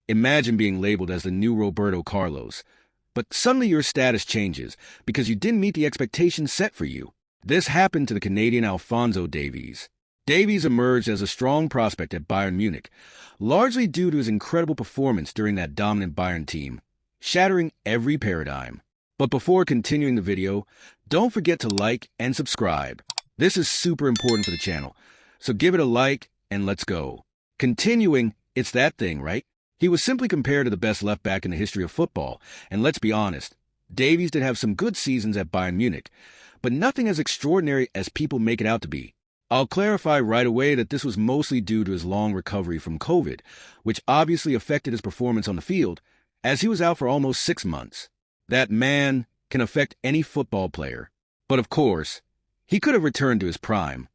Imagine being labeled as the new Roberto Carlos. But suddenly your status changes because you didn't meet the expectations set for you. This happened to the Canadian Alphonso Davies. Davies emerged as a strong prospect at Bayern Munich, largely due to his incredible performance during that dominant Bayern team, shattering every paradigm. But before continuing the video, don't forget to like and subscribe. This is super important for the channel, so give it a like and let's go. Continuing, it's that thing, right? He was simply compared to the best left back in the history of football, and let's be honest, Davies did have some good seasons at Bayern Munich, but nothing as extraordinary as people make it out to be. I'll clarify right away that this was mostly due to his long recovery from COVID, which obviously affected his performance on the field, as he was out for almost 6 months. That man can affect any football player. But of course, he could have returned to his prime.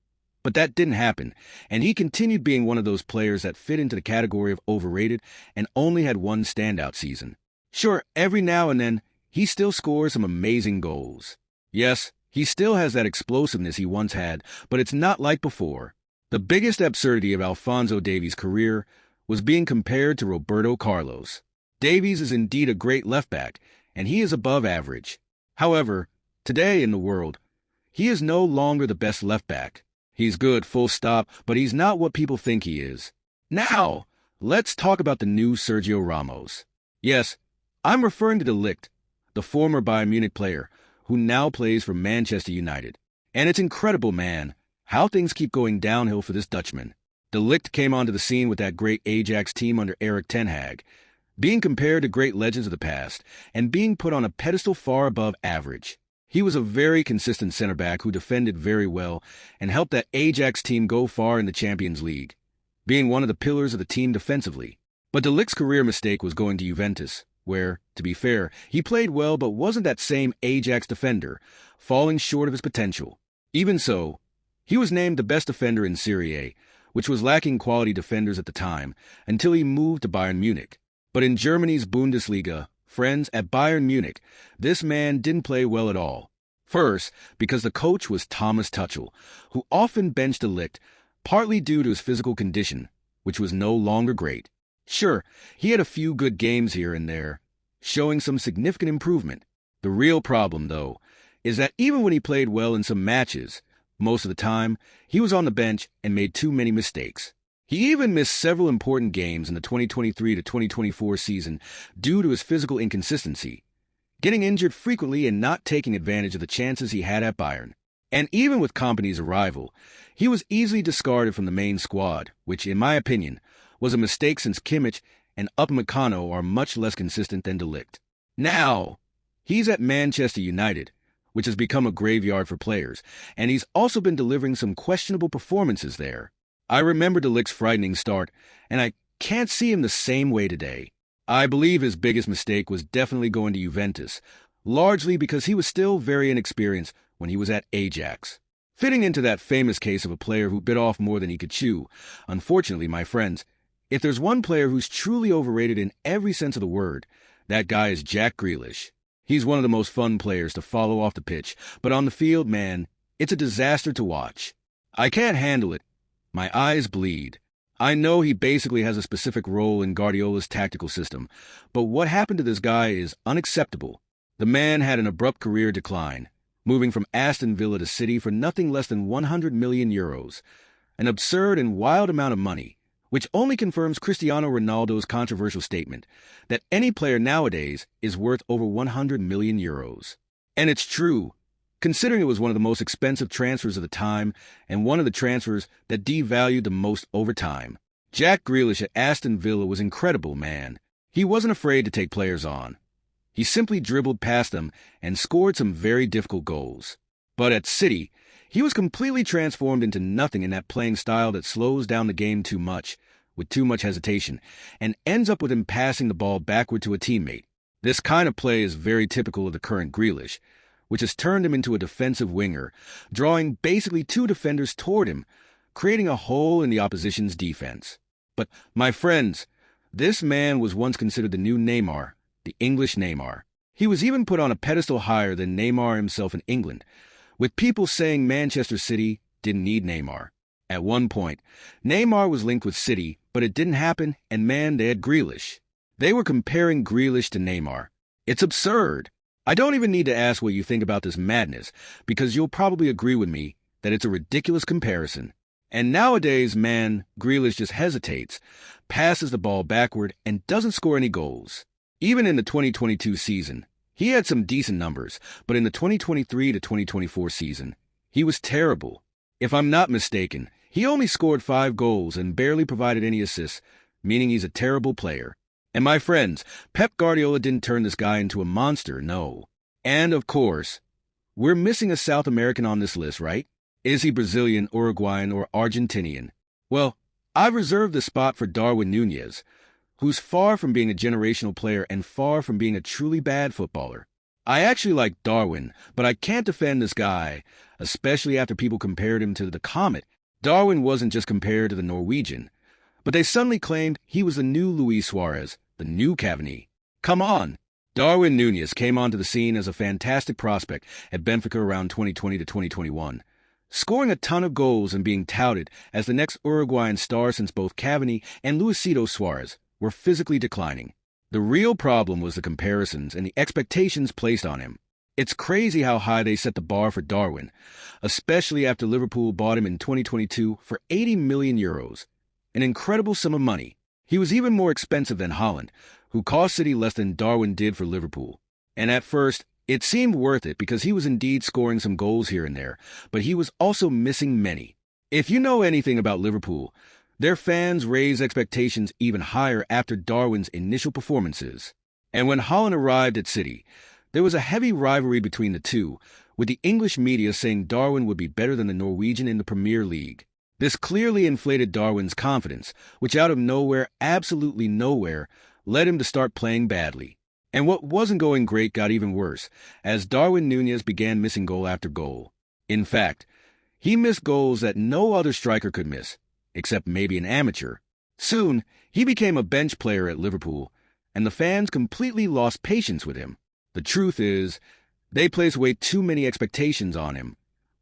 But that didn't happen, and he continued being one of those players that fit into the category of overrated and only had one standout season. Sure, every now and then, he still scores some amazing goals. Yes, he still has that explosiveness he once had, but it's not like before. The biggest absurdity of Alphonso Davies' career was being compared to Roberto Carlos. Davies is indeed a great left-back, and he is above average. However, today in the world, he is no longer the best left-back. He's good, full stop, but he's not what people think he is. Now, let's talk about the new Sergio Ramos. Yes, I'm referring to De Ligt, the former Bayern Munich player, who now plays for Manchester United. And it's incredible, man, how things keep going downhill for this Dutchman. De Ligt came onto the scene with that great Ajax team under Erik ten Hag, being compared to great legends of the past, and being put on a pedestal far above average. He was a very consistent center-back who defended very well and helped that Ajax team go far in the Champions League, being one of the pillars of the team defensively. But De Ligt's career mistake was going to Juventus, where, to be fair, he played well but wasn't that same Ajax defender, falling short of his potential. Even so, he was named the best defender in Serie A, which was lacking quality defenders at the time, until he moved to Bayern Munich. But in Germany's Bundesliga, friends, at Bayern Munich, this man didn't play well at all. First, because the coach was Thomas Tuchel, who often benched De Ligt, partly due to his physical condition, which was no longer great. Sure, he had a few good games here and there, showing some significant improvement. The real problem, though, is that even when he played well in some matches, most of the time, he was on the bench and made too many mistakes. He even missed several important games in the 2023 to 2024 season due to his physical inconsistency, getting injured frequently and not taking advantage of the chances he had at Bayern. And even with Kompany's arrival, he was easily discarded from the main squad, which, in my opinion, was a mistake since Kimmich and Upamecano are much less consistent than De Ligt. Now, he's at Manchester United, which has become a graveyard for players, and he's also been delivering some questionable performances there. I remember De Ligt's frightening start, and I can't see him the same way today. I believe his biggest mistake was definitely going to Juventus, largely because he was still very inexperienced when he was at Ajax. Fitting into that famous case of a player who bit off more than he could chew. Unfortunately, my friends, if there's one player who's truly overrated in every sense of the word, that guy is Jack Grealish. He's one of the most fun players to follow off the pitch, but on the field, man, it's a disaster to watch. I can't handle it. My eyes bleed. I know he basically has a specific role in Guardiola's tactical system, but what happened to this guy is unacceptable. The man had an abrupt career decline, moving from Aston Villa to City for nothing less than 100 million euros, an absurd and wild amount of money, which only confirms Cristiano Ronaldo's controversial statement that any player nowadays is worth over 100 million euros. And it's true, considering it was one of the most expensive transfers of the time and one of the transfers that devalued the most over time. Jack Grealish at Aston Villa was incredible, man. He wasn't afraid to take players on. He simply dribbled past them and scored some very difficult goals. But at City, he was completely transformed into nothing in that playing style that slows down the game too much, with too much hesitation, and ends up with him passing the ball backward to a teammate. This kind of play is very typical of the current Grealish, which has turned him into a defensive winger, drawing basically two defenders toward him, creating a hole in the opposition's defense. But, my friends, this man was once considered the new Neymar, the English Neymar. He was even put on a pedestal higher than Neymar himself in England, with people saying Manchester City didn't need Neymar. At one point, Neymar was linked with City, but it didn't happen, and man, they had Grealish. They were comparing Grealish to Neymar. It's absurd. I don't even need to ask what you think about this madness, because you'll probably agree with me that it's a ridiculous comparison. And nowadays, man, Grealish just hesitates, passes the ball backward, and doesn't score any goals. Even in the 2022 season, he had some decent numbers, but in the 2023 to 2024 season, he was terrible. If I'm not mistaken, he only scored 5 goals and barely provided any assists, meaning he's a terrible player. And my friends, Pep Guardiola didn't turn this guy into a monster, no. And of course, we're missing a South American on this list, right? Is he Brazilian, Uruguayan, or Argentinian? Well, I've reserved the spot for Darwin Núñez, who's far from being a generational player and far from being a truly bad footballer. I actually like Darwin, but I can't defend this guy, especially after people compared him to the Comet. Darwin wasn't just compared to the Norwegian, but they suddenly claimed he was the new Luis Suarez, the new Cavani. Come on! Darwin Núñez came onto the scene as a fantastic prospect at Benfica around 2020 to 2021, scoring a ton of goals and being touted as the next Uruguayan star since both Cavani and Luisito Suarez were physically declining. The real problem was the comparisons and the expectations placed on him. It's crazy how high they set the bar for Darwin, especially after Liverpool bought him in 2022 for €80 million, an incredible sum of money. He was even more expensive than Haaland, who cost City less than Darwin did for Liverpool. And at first, it seemed worth it because he was indeed scoring some goals here and there, but he was also missing many. If you know anything about Liverpool, their fans raised expectations even higher after Darwin's initial performances. And when Haaland arrived at City, there was a heavy rivalry between the two, with the English media saying Darwin would be better than the Norwegian in the Premier League. This clearly inflated Darwin's confidence, which out of nowhere, absolutely nowhere, led him to start playing badly. And what wasn't going great got even worse, as Darwin Núñez began missing goal after goal. In fact, he missed goals that no other striker could miss, except maybe an amateur. Soon, he became a bench player at Liverpool, and the fans completely lost patience with him. The truth is, they placed way too many expectations on him,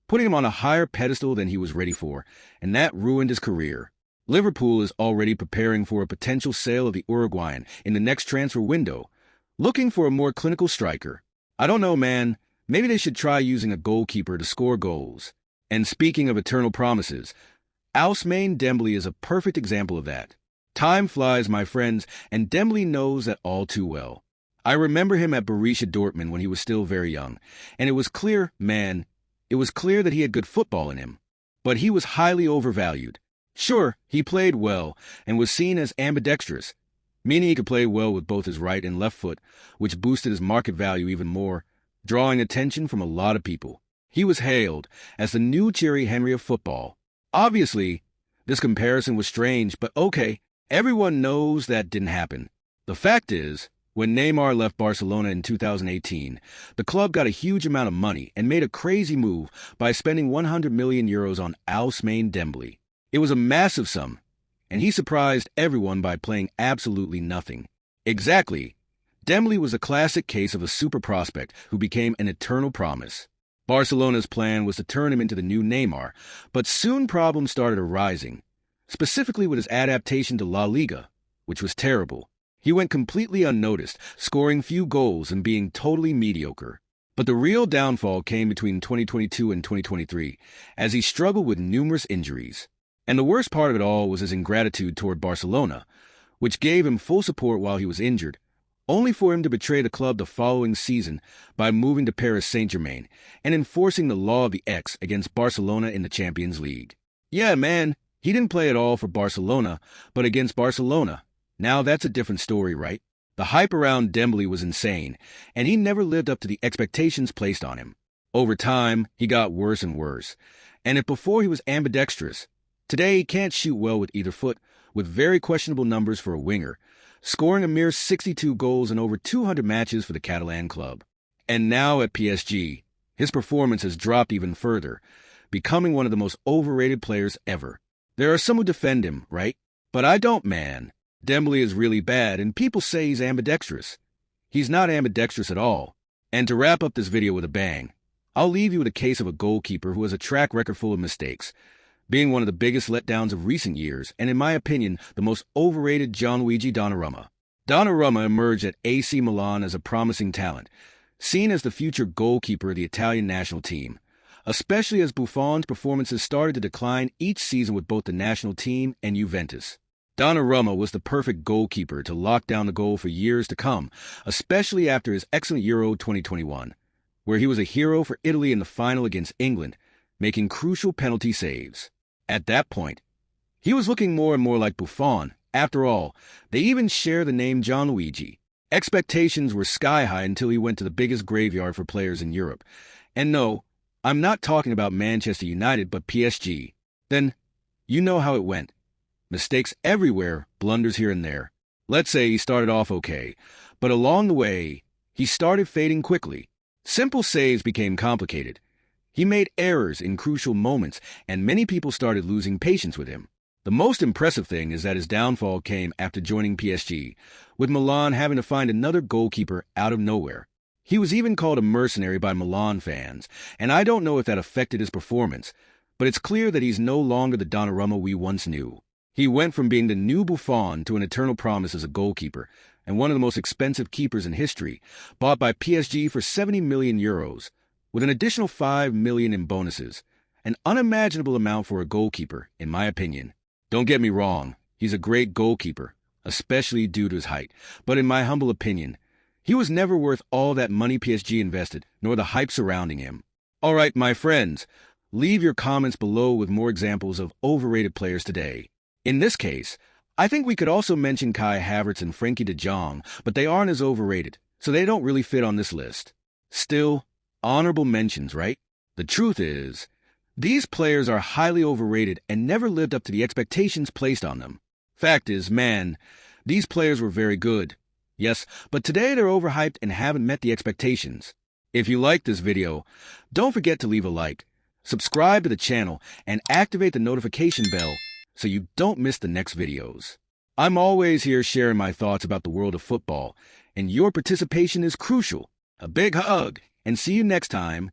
putting him on a higher pedestal than he was ready for, and that ruined his career. Liverpool is already preparing for a potential sale of the Uruguayan in the next transfer window, looking for a more clinical striker. I don't know, man. Maybe they should try using a goalkeeper to score goals. And speaking of eternal promises, Ousmane Dembele is a perfect example of that. Time flies, my friends, and Dembele knows that all too well. I remember him at Borussia Dortmund when he was still very young, and it was clear, man, it was clear that he had good football in him. But he was highly overvalued. Sure, he played well and was seen as ambidextrous, meaning he could play well with both his right and left foot, which boosted his market value even more, drawing attention from a lot of people. He was hailed as the new Thierry Henry of football. Obviously, this comparison was strange, but okay, everyone knows that didn't happen. The fact is, when Neymar left Barcelona in 2018, the club got a huge amount of money and made a crazy move by spending €100 million on Ousmane Dembele. It was a massive sum, and he surprised everyone by playing absolutely nothing. Exactly. Dembele was a classic case of a super prospect who became an eternal promise. Barcelona's plan was to turn him into the new Neymar, but soon problems started arising, specifically with his adaptation to La Liga, which was terrible. He went completely unnoticed, scoring few goals and being totally mediocre. But the real downfall came between 2022 and 2023, as he struggled with numerous injuries. And the worst part of it all was his ingratitude toward Barcelona, which gave him full support while he was injured, only for him to betray the club the following season by moving to Paris Saint-Germain and enforcing the law of the X against Barcelona in the Champions League. Yeah, man, he didn't play at all for Barcelona, but against Barcelona. Now that's a different story, right? The hype around Dembele was insane, and he never lived up to the expectations placed on him. Over time, he got worse and worse, and if before he was ambidextrous, today he can't shoot well with either foot, with very questionable numbers for a winger, scoring a mere 62 goals in over 200 matches for the Catalan club. And now at PSG, his performance has dropped even further, becoming one of the most overrated players ever. There are some who defend him, right? But I don't, man. Dembele is really bad, and people say he's ambidextrous. He's not ambidextrous at all. And to wrap up this video with a bang, I'll leave you with a case of a goalkeeper who has a track record full of mistakes, being one of the biggest letdowns of recent years, and in my opinion, the most overrated Gianluigi Donnarumma. Donnarumma emerged at AC Milan as a promising talent, seen as the future goalkeeper of the Italian national team, especially as Buffon's performances started to decline each season with both the national team and Juventus. Donnarumma was the perfect goalkeeper to lock down the goal for years to come, especially after his excellent Euro 2021, where he was a hero for Italy in the final against England, making crucial penalty saves. At that point, he was looking more and more like Buffon. After all, they even share the name Gianluigi. Expectations were sky high until he went to the biggest graveyard for players in Europe. And no, I'm not talking about Manchester United, but PSG. Then, you know how it went. Mistakes everywhere, blunders here and there. Let's say he started off okay, but along the way, he started fading quickly. Simple saves became complicated. He made errors in crucial moments, and many people started losing patience with him. The most impressive thing is that his downfall came after joining PSG, with Milan having to find another goalkeeper out of nowhere. He was even called a mercenary by Milan fans, and I don't know if that affected his performance, but it's clear that he's no longer the Donnarumma we once knew. He went from being the new Buffon to an eternal promise as a goalkeeper, and one of the most expensive keepers in history, bought by PSG for 70 million euros, with an additional 5 million in bonuses, an unimaginable amount for a goalkeeper, in my opinion. Don't get me wrong, he's a great goalkeeper, especially due to his height, but in my humble opinion, he was never worth all that money PSG invested, nor the hype surrounding him. All right, my friends, leave your comments below with more examples of overrated players today. In this case, I think we could also mention Kai Havertz and Frenkie de Jong, but they aren't as overrated, so they don't really fit on this list. Still, honorable mentions, right? The truth is, these players are highly overrated and never lived up to the expectations placed on them. Fact is, man, these players were very good. Yes, but today they're overhyped and haven't met the expectations. If you liked this video, don't forget to leave a like, subscribe to the channel, and activate the notification bell so you don't miss the next videos. I'm always here sharing my thoughts about the world of football, and your participation is crucial. A big hug, and see you next time.